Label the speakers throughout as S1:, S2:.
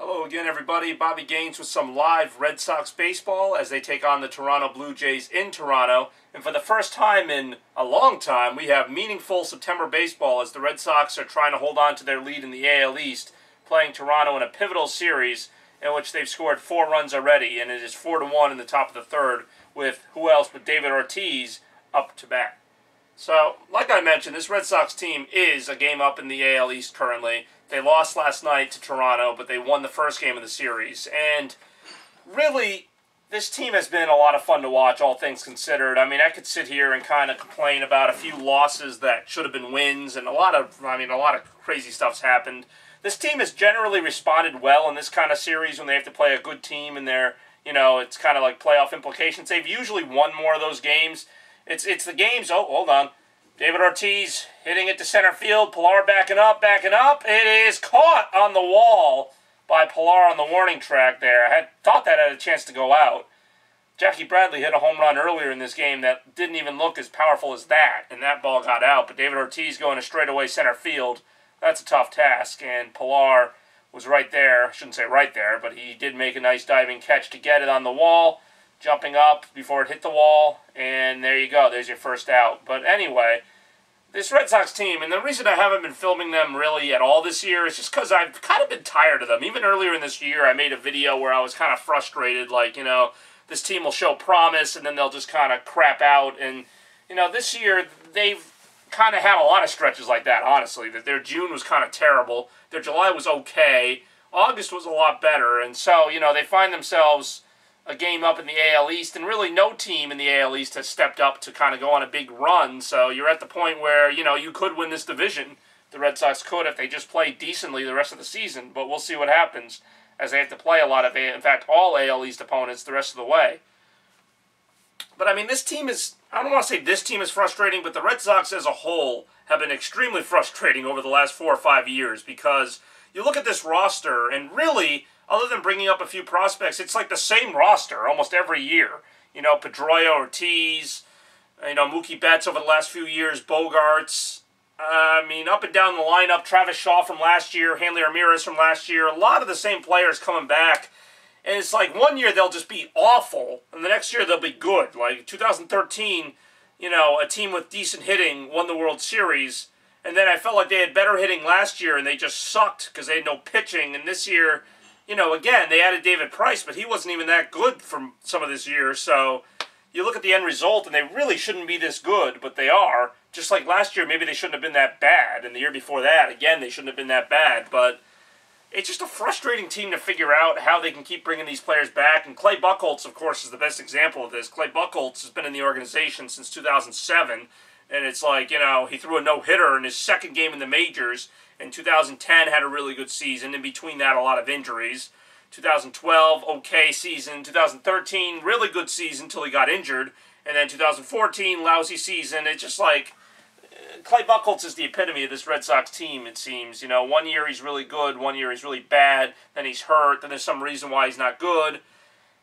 S1: Hello again, everybody. Bobby Gaines with some live Red Sox baseball as they take on the Toronto Blue Jays in Toronto. And for the first time in a long time, we have meaningful September baseball as the Red Sox are trying to hold on to their lead in the AL East, playing Toronto in a pivotal series in which they've scored 4 runs already, and it is 4-1 in the top of the third with who else but David Ortiz up to bat. So, like I mentioned, this Red Sox team is a game up in the AL East currently. They lost last night to Toronto, but they won the first game of the series. And really, this team has been a lot of fun to watch, all things considered. I mean, I could sit here and kind of complain about a few losses that should have been wins, and a lot of crazy stuff's happened. This team has generally responded well in this kind of series when they have to play a good team and they're, it's kind of like playoff implications. They've usually won more of those games. It's the games. Oh, hold on. David Ortiz hitting it to center field. Pilar backing up. It is caught on the wall by Pilar on the warning track there. I had thought that had a chance to go out. Jackie Bradley hit a home run earlier in this game that didn't even look as powerful as that, and that ball got out. But David Ortiz going to straightaway center field, that's a tough task, and Pilar was right there. I shouldn't say right there, but he did make a nice diving catch to get it on the wall, jumping up before it hit the wall, and there you go. There's your first out. But anyway, this Red Sox team, and the reason I haven't been filming them really at all this year is just because I've kind of been tired of them. Even earlier in this year, I made a video where I was kind of frustrated, like, this team will show promise, and then they'll just kind of crap out. And, this year, they've kind of had a lot of stretches like that, honestly. That their June was kind of terrible. Their July was okay. August was a lot better. And so, they find themselves a game up in the AL East, and really no team in the AL East has stepped up to kind of go on a big run. So you're at the point where, you could win this division. The Red Sox could if they just play decently the rest of the season. But we'll see what happens as they have to play a lot of, in fact, all AL East opponents the rest of the way. But, this team is, I don't want to say this team is frustrating, but the Red Sox as a whole have been extremely frustrating over the last 4 or 5 years because you look at this roster, and really, other than bringing up a few prospects, it's like the same roster almost every year. Pedroia, Ortiz, Mookie Betts over the last few years, Bogarts. Up and down the lineup, Travis Shaw from last year, Hanley Ramirez from last year, a lot of the same players coming back. And it's like one year they'll just be awful, and the next year they'll be good. Like 2013, a team with decent hitting won the World Series, and then I felt like they had better hitting last year, and they just sucked because they had no pitching. And this year, again, they added David Price, but he wasn't even that good for some of this year. So you look at the end result, and they really shouldn't be this good, but they are. Just like last year, maybe they shouldn't have been that bad, and the year before that, again, they shouldn't have been that bad. But it's just a frustrating team to figure out how they can keep bringing these players back. And Clay Buchholz, of course, is the best example of this. Clay Buchholz has been in the organization since 2007, and it's like, he threw a no-hitter in his second game in the majors. In 2010, had a really good season. In between that, a lot of injuries. 2012, okay season. 2013, really good season until he got injured. And then 2014, lousy season. It's just like Clay Buchholz is the epitome of this Red Sox team, it seems. 1 year he's really good, 1 year he's really bad, then he's hurt, then there's some reason why he's not good.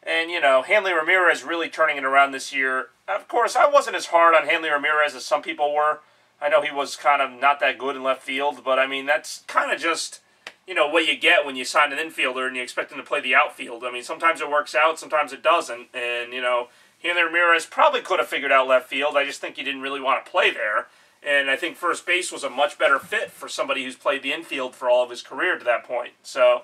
S1: And, Hanley Ramirez really turning it around this year. Of course, I wasn't as hard on Hanley Ramirez as some people were. I know he was kind of not that good in left field, but, that's kind of just, what you get when you sign an infielder and you expect him to play the outfield. Sometimes it works out, sometimes it doesn't. And, Hanley Ramirez probably could have figured out left field. I just think he didn't really want to play there. And I think first base was a much better fit for somebody who's played the infield for all of his career to that point. So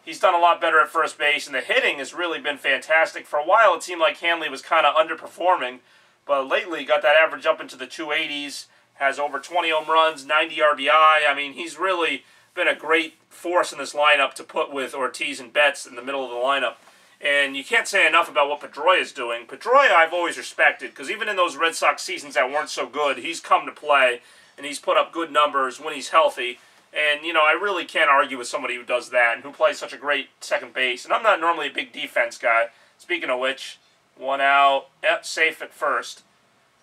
S1: he's done a lot better at first base, and the hitting has really been fantastic. For a while, it seemed like Hanley was kind of underperforming, but lately he got that average up into the 280s, has over 20 home runs, 90 RBI. He's really been a great force in this lineup to put with Ortiz and Betts in the middle of the lineup. And you can't say enough about what Pedroia is doing. Pedroia I've always respected, because even in those Red Sox seasons that weren't so good, he's come to play, and he's put up good numbers when he's healthy. And, I really can't argue with somebody who does that, and who plays such a great second base. And I'm not normally a big defense guy. Speaking of which, 1 out, yep, safe at first.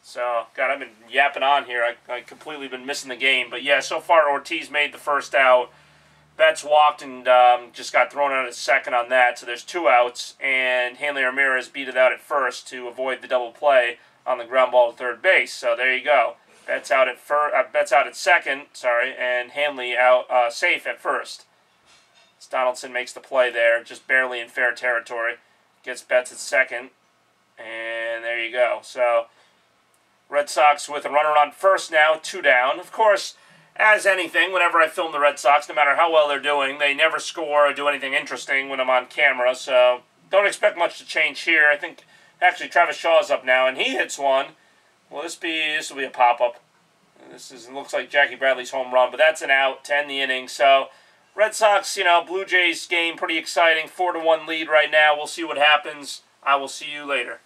S1: So, God, I've been yapping on here. I completely been missing the game. But, yeah, so far Ortiz made the first out. Betts walked and just got thrown out at second on that, so there's 2 outs, and Hanley Ramirez beat it out at first to avoid the double play on the ground ball to third base. So there you go. Betts out at second, and Hanley out safe at first. Donaldson makes the play there, just barely in fair territory. Gets Betts at second. And there you go. So, Red Sox with a runner on first now, 2 down. Of course, as anything, whenever I film the Red Sox, no matter how well they're doing, they never score or do anything interesting when I'm on camera. So, don't expect much to change here. I think, actually, Travis Shaw's up now, and he hits one. Will this will be a pop-up. It looks like Jackie Bradley's home run, but that's an out to end the inning. So, Red Sox, Blue Jays game, pretty exciting. 4-1 lead right now. We'll see what happens. I will see you later.